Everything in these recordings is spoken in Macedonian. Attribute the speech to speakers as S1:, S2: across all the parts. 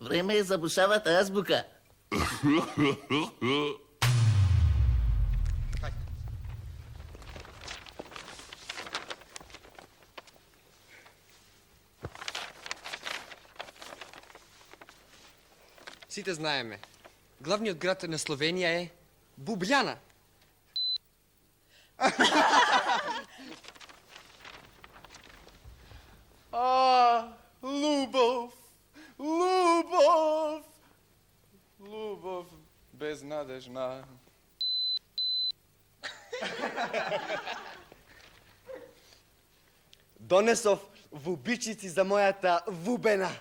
S1: Время е за бушавата азбука.
S2: Сите знаеме. Главниот град на Словенија е Бубљана.
S3: Любов, любов, любов безнадежна.
S4: Донесов вубичици за мојата вубена.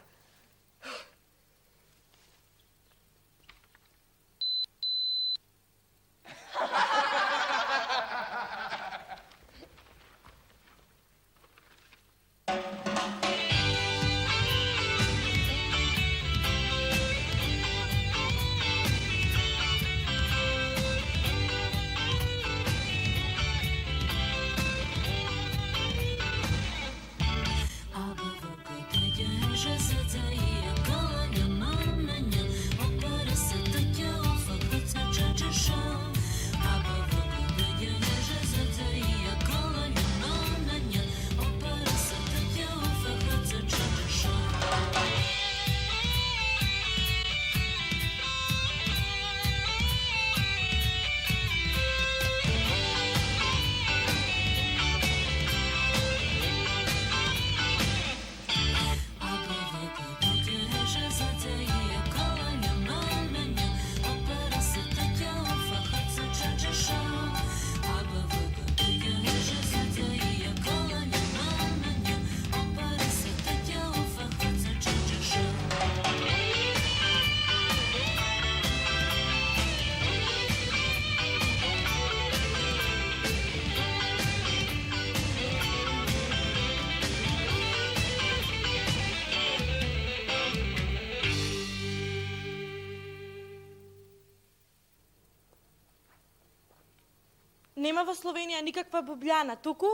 S5: Нема во Словенија никаква Бубљана, туку?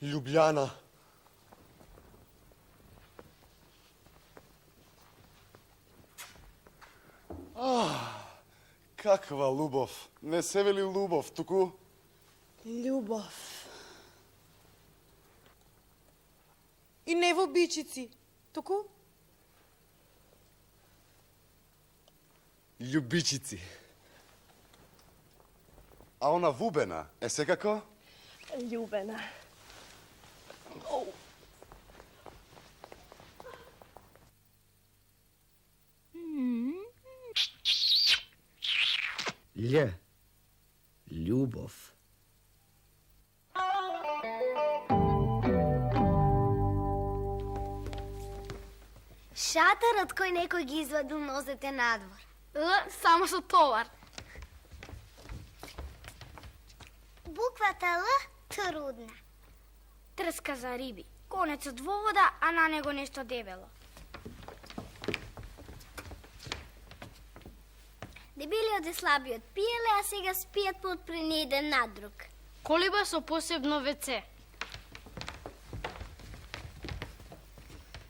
S4: Љубљана.
S3: Каква любов? Не се вели любов, туку
S5: Љубов. И не во Бичици, туку?
S4: Љубичици.
S3: А она вубена е секако?
S5: Љубена.
S6: Лј. Љубов.
S7: Шатарот кој некој ги извадил нозете надвор. Само со товар. Буквата Л трудна. Трска за риби. Конецот во вода, а на него нешто дебело. Дебелиот и слабиот пиеле, а сега спијат подпрени еден над друг.
S8: Колиба со посебно веце.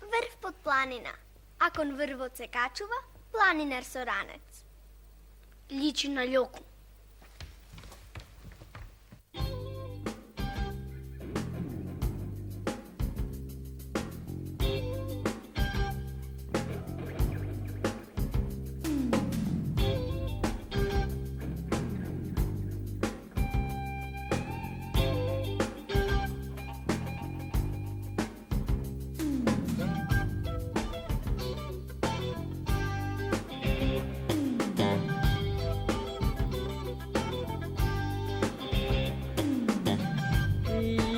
S7: Врв под планина. А кон врвот се качува, планинар со ранец. Личи на љоку.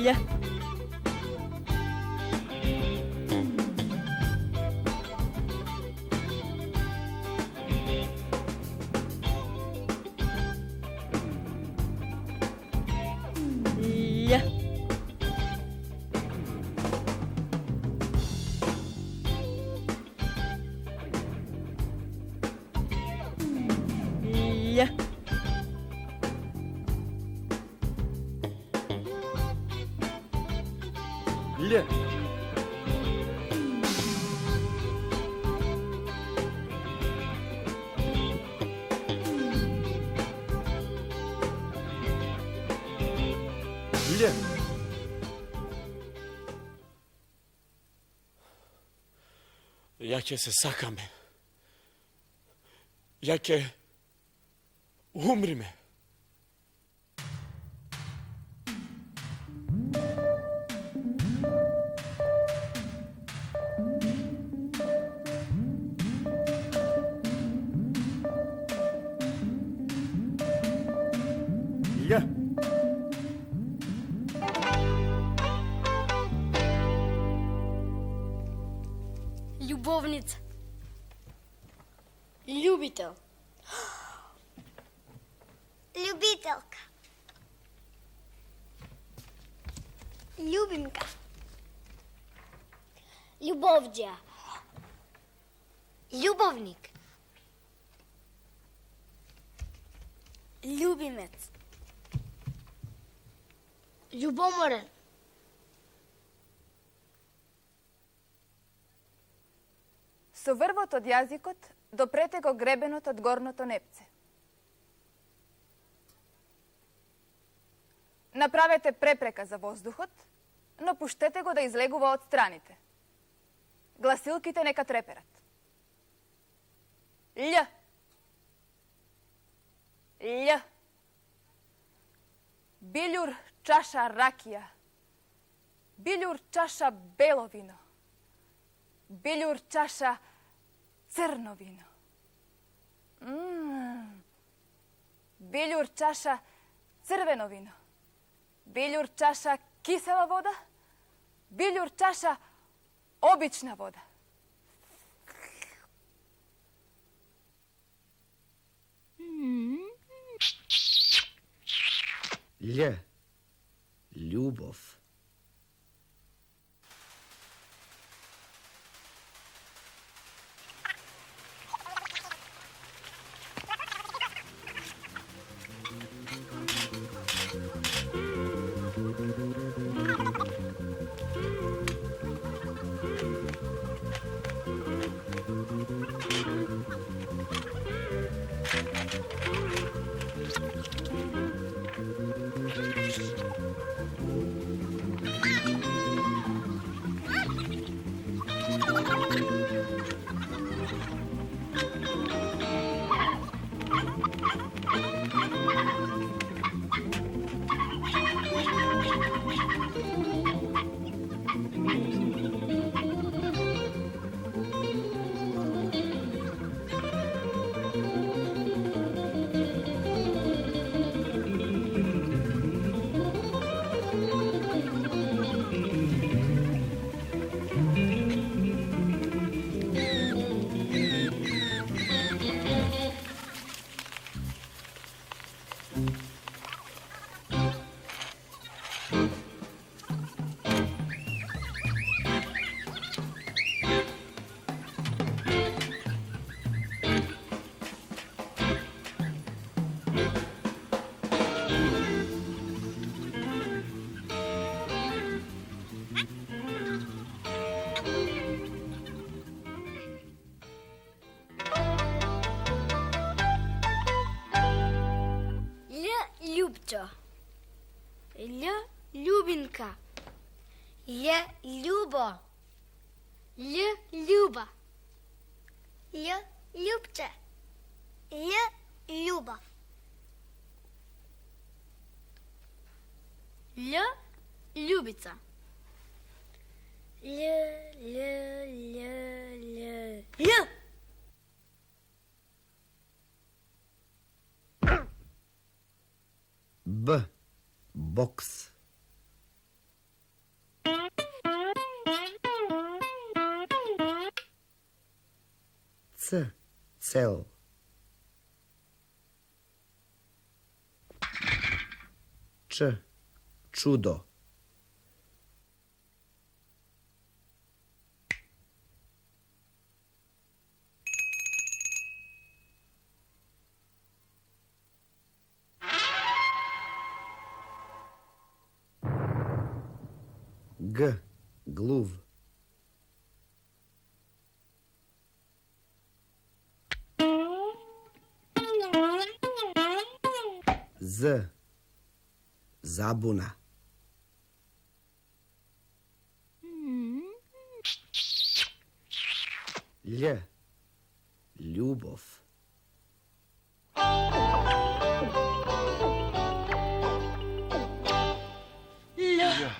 S5: Лј. Лј. Лј.
S4: Лј.
S6: Ль.
S3: Ја ќе се сакаме. Ја ќе умриме.
S6: Ль.
S8: Љубовница. Љубител.
S7: Любителка. Любимка.
S8: Љубовџа. Љубовник.
S7: Любимец.
S8: Љубоморен.
S9: Со врвот од јазикот допрете го гребенот од горното непце. Направете препрека за воздухот, но пуштете го да излегува од страните. Гласилките нека треперат. Л. Л. Билјур чаша ракија. Билјур чаша бело вино. Билјур чаша црно вино. Билјур чаша црвено вино. Билјур чаша кисела вода. Билјур чаша обична вода.
S6: Ль. Љубов.
S8: Љубчо. Л. Љубинка. Л. Љубо. Л. Љуба.
S7: Л. Любче. Л. Любов.
S8: Л. Љубица.
S7: Л. Л.
S8: Л.
S6: Б. Бокс. Ц. Цел. Ч. Чудо. Г. Глув. З. Забуна. Lj. Ljubov.
S3: Ja.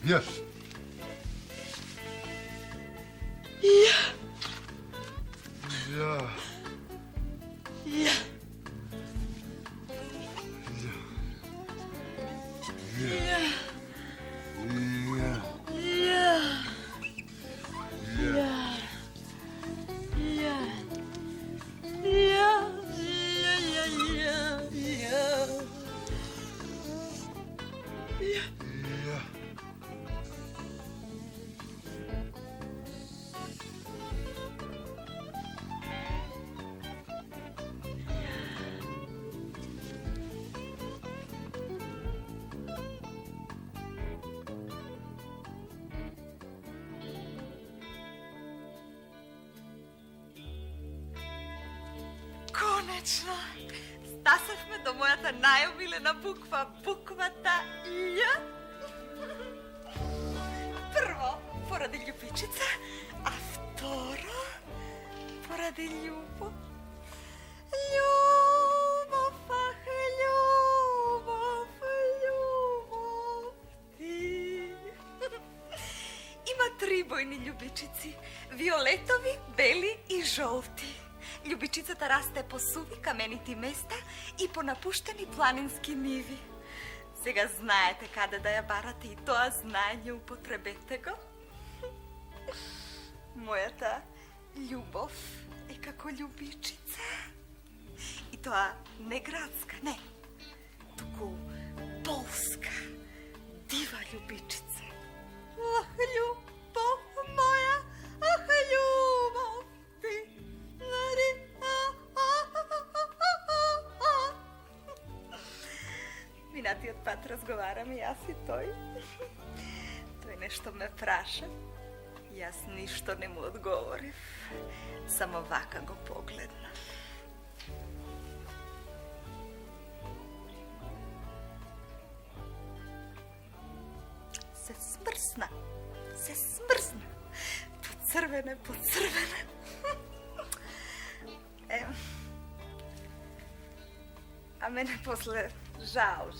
S3: Ja.
S5: Конечно! Стасахме до мојата најомилена буква, буквата Љ. Прво, поради љубичица, а второ, поради љубов. Љубов, ах, љубов, љубов ти. Има 3 бојни љубичици, виолетови, бели и жолти. Љубичицата расте по суви каменити места и по напуштени планински ниви. Сега знаете каде да ја барате и тоа знаење употребете го. Мојата љубов е како љубичица. И тоа не градска, не, туку полска, дива љубичица. Ах, љубов моја, ах, љубов ти. Минатиот пат разговараме јас и тој. Тој нешто ме праша. Јас ништо не му одговорив. Само вака го погледна. Се смрсна. Поцрвене. А мене после жал.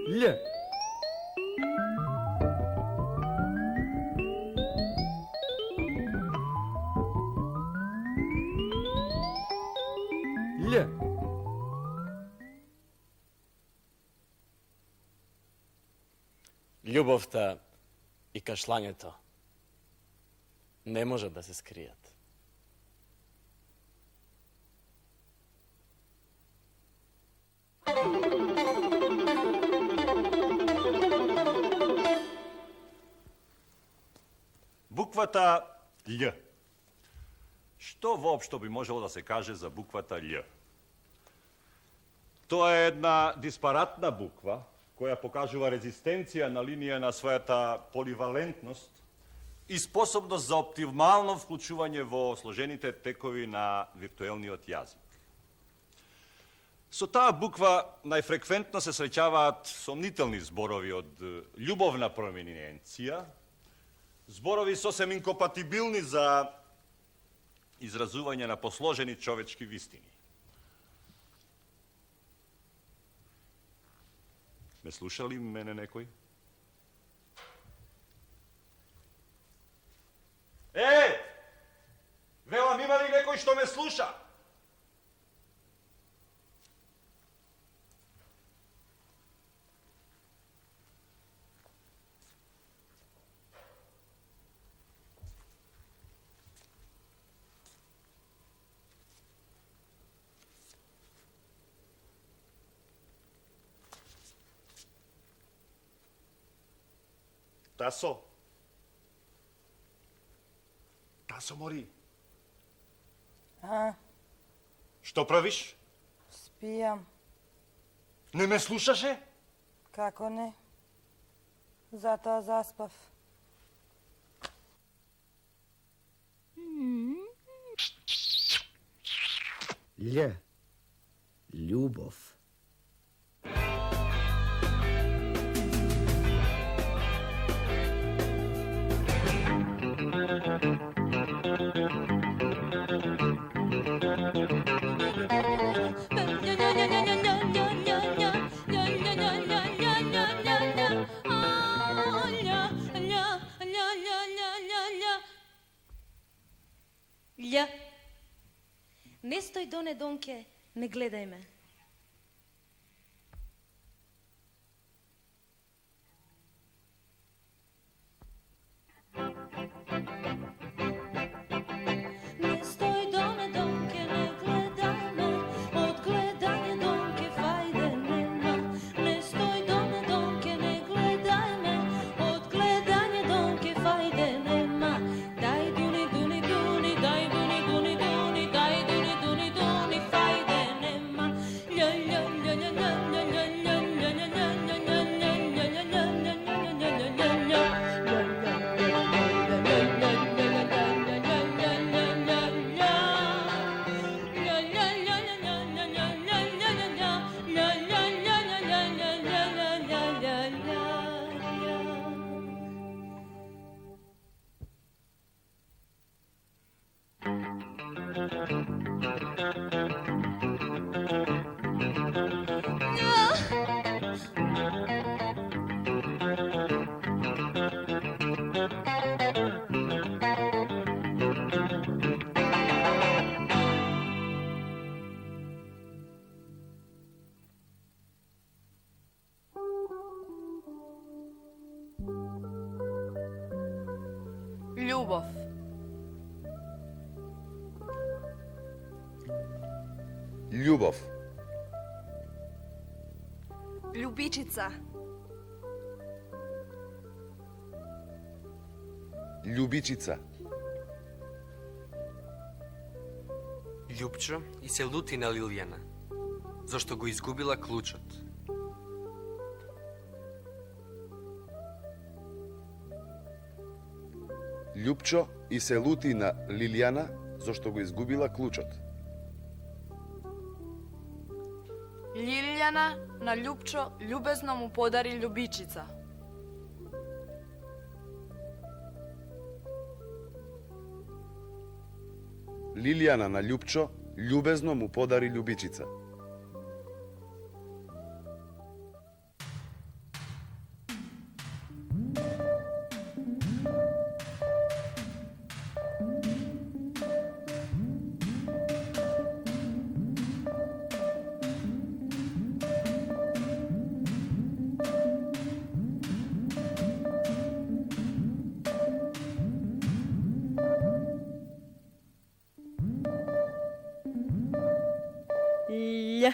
S6: Lj. Lj.
S10: Љубовта и кашлањето не може да се скријат.
S11: Буквата Љ. Што воопшто би можело да се каже за буквата Љ? Тоа е една диспаратна буква која покажува резистенција на линија на својата поливалентност и способност за оптимално вклучување во сложените текови на виртуелниот јазик. Со таа буква најфреквентно се среќаваат сомнителни зборови од љубовна проминенција, зборови сосем инкомпатибилни за изразување на посложени човечки вистини. Ме слуша ли мене некој? Велам, има ли некој што ме слуша?
S3: Тасо? Тасо мори.
S9: А,
S3: Што правиш?
S9: спијам.
S3: Не ме слушаше?
S9: Како не? Затоа заспав.
S6: Лj. Ljubov.
S5: Lja. Не стој доне донке, не гледај ме. Не стој доне донке, не гледај ме, од гледање донке фајде нема. Не стој доне донке, не гледај ме, од гледање донке фајде нема. Дај дуни, дуни, дуни, дај дуни, дуни, дуни, дај дуни, дуни, дуни, фајде нема. Лja, lja, lja, lja, lja, lja, lja, lja, lja, lja, lja, lja, lja, lja, lja, lja, lja, lja, lja,
S9: Љубов.
S3: Љубов.
S5: Љубичица.
S3: Љубичица.
S2: Љупчо и се лути на Лилјана, зашто го изгубила клучот.
S3: Љупчо и се лути на Лилјана зашто го изгубила клучот.
S9: Лилјана на Љупчо љубезно му подари љубичица.
S3: Лилјана на Љупчо љубезно му подари љубичица.
S5: Lja.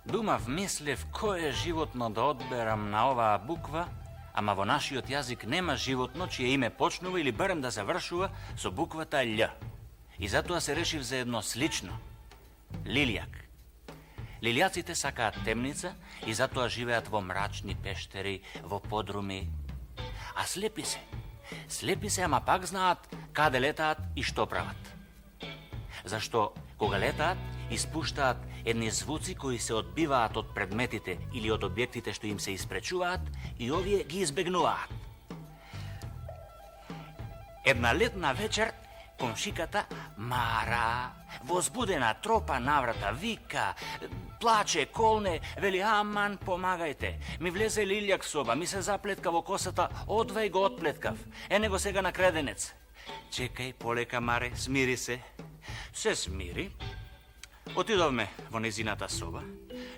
S12: Думав, мислев, кој е животно да одберам на оваа буква, ама во нашиот јазик нема животно чие име почнува или барем да завршува со буквата Л. И затоа се решив за едно слично. Лилјак. Лилјаците сакаат темница и затоа живеат во мрачни пештери, во подруми. А слепи се. Слепи се, ама пак знаат каде летаат и што прават. Зашто, кога летаат, испуштаат едни звуци кои се одбиваат од предметите или од објектите што им се испречуваат и овие ги избегнуваат. Една летна вечер, комшиката Мара, возбудена, тропа наврата, вика, плаче, колне, вели, аман, помагајте. Ми влезе лилјак соба, ми се заплетка во косата, одвај го отплеткав. Ене го сега на креденец. Чекај, полека, Маре, смири се. Се смири. Отидовме во незината соба,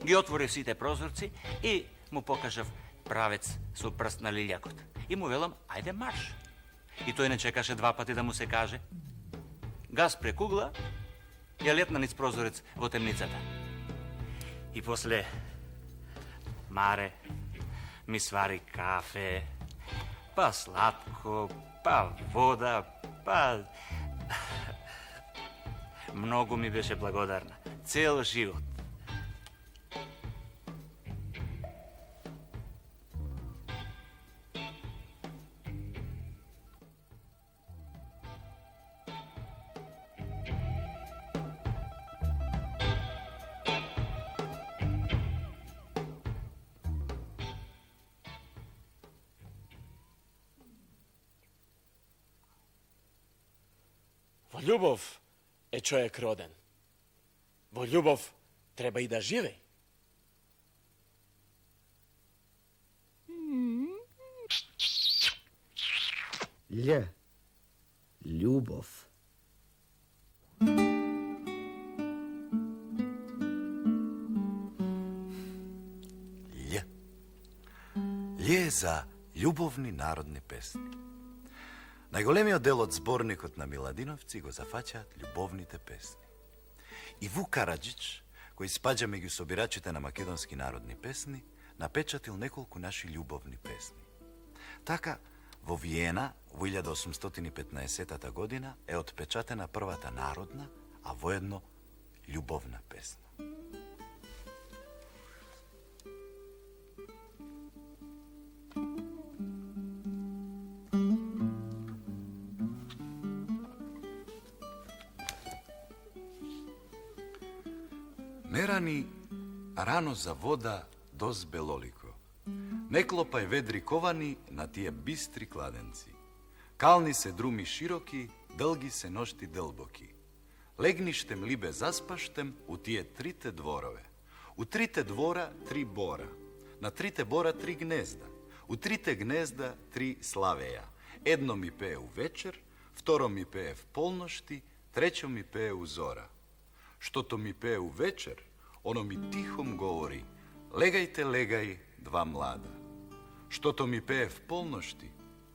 S12: ги отворив сите прозорци и му покажав правец со прст на лилјакот. и му велам, ајде марш. И тој не чекаше 2 пати да му се каже. Газ прекугла, ја летна низ прозорец во темницата. И после Маре ми свари кафе, па сладко, па вода, па... Многу ми беше благодарна. Цел живот.
S10: Во љубов е човек роден. Во љубов треба и да живе.
S6: Ль. Любов.
S13: Лј. Лј е за љубовни народни песни. Најголемиот дел од зборникот на Миладиновци го зафаќаат љубовните песни. И Вук Караџич, кој спаѓа меѓу собирачите на македонски народни песни, напечатил неколку наши љубовни песни. Така, во Виена, во 1815 година, е отпечатена првата народна, а воедно љубовна песна. Мерани рано за вода дозбе лолико. Не клопај ведри ковани на тие бистри кладенци. Кални се друми широки, дълги се ношти дълбоки. Легништем либе заспаштем у тие трите дворове. У трите двора 3 бора. На трите бора 3 гнезда. У трите гнезда 3 славеја. Едно ми пее у вечер, второ ми пее в полношти, трето ми пее у зора. Штото ми пее у вечер, оно ми тихом говори: легајте, легај, 2 млада. Штото ми пее в полношти,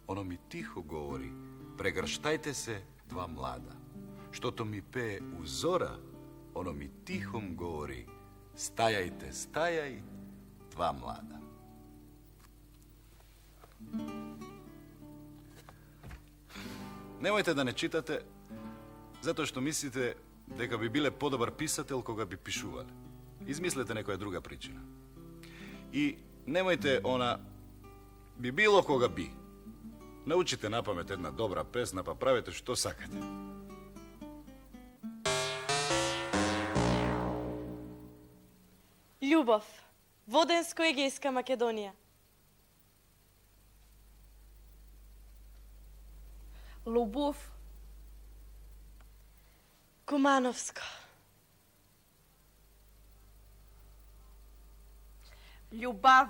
S13: оно ми тихо говори: прегрштајте се, 2 млада. Штото ми пее у зора, оно ми тихом говори: стајајте, стајај, 2 млада. Немојте да не читате, затоа што мислите дека би биле подобар писател кога би пишувале. Измислете некоја друга причина. И немојте она би било кога би. Научите напамет една добра песна, па правете што сакате.
S14: Љубов. Воденско-Егејска Македонија.
S5: Любов.
S14: Кумановско.
S5: Љубав.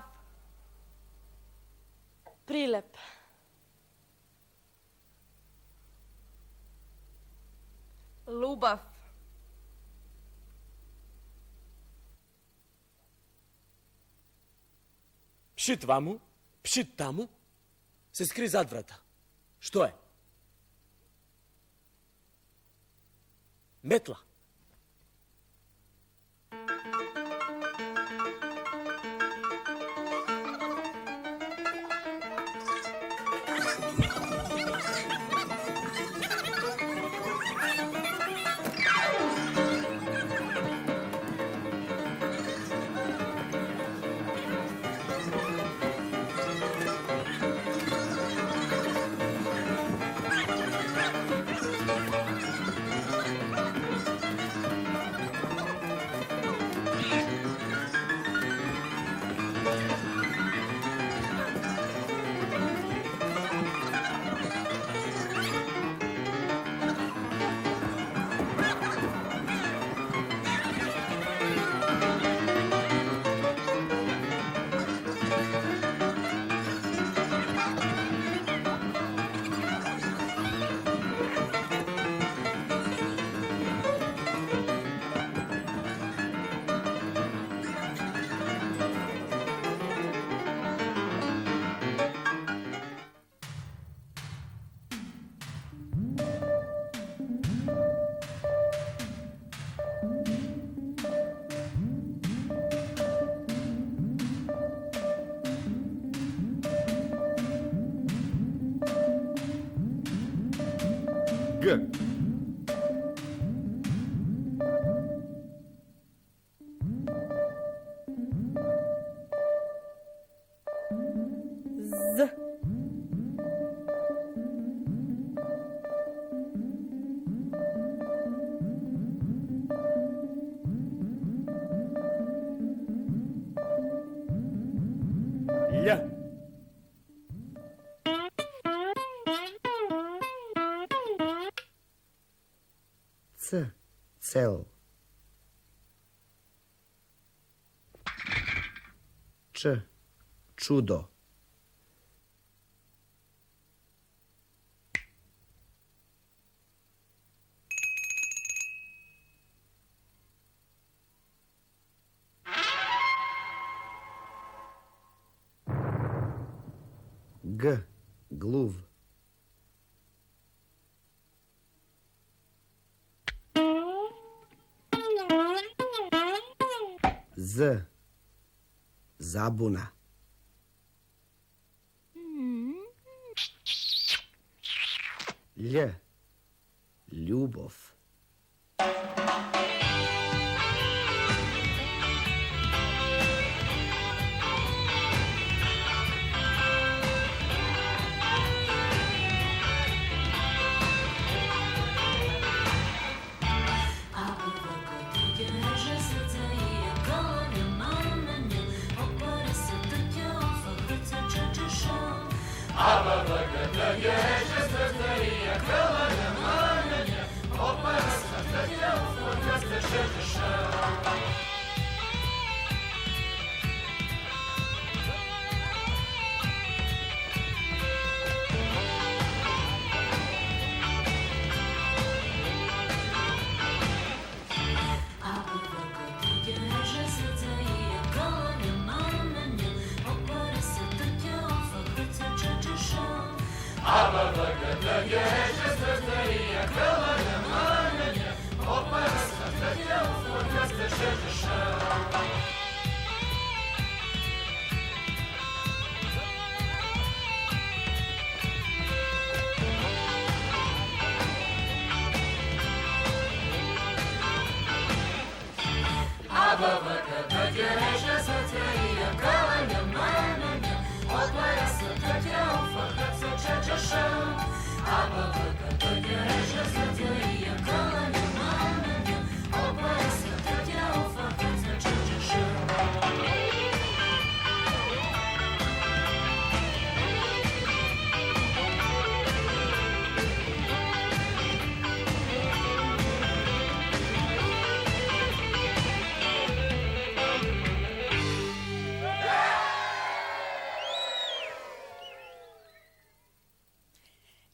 S14: Прилеп.
S5: Лубав.
S10: Пшит ваму, пшит таму, се скри зад врата. Што е? Метла.
S6: C. Cel. Č. Čudo. G. Gluv. Z. Zabuna. Lj. Ljubov.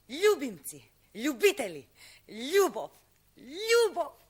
S5: Ljubimci, ljubitelji, ljubov, ljubov.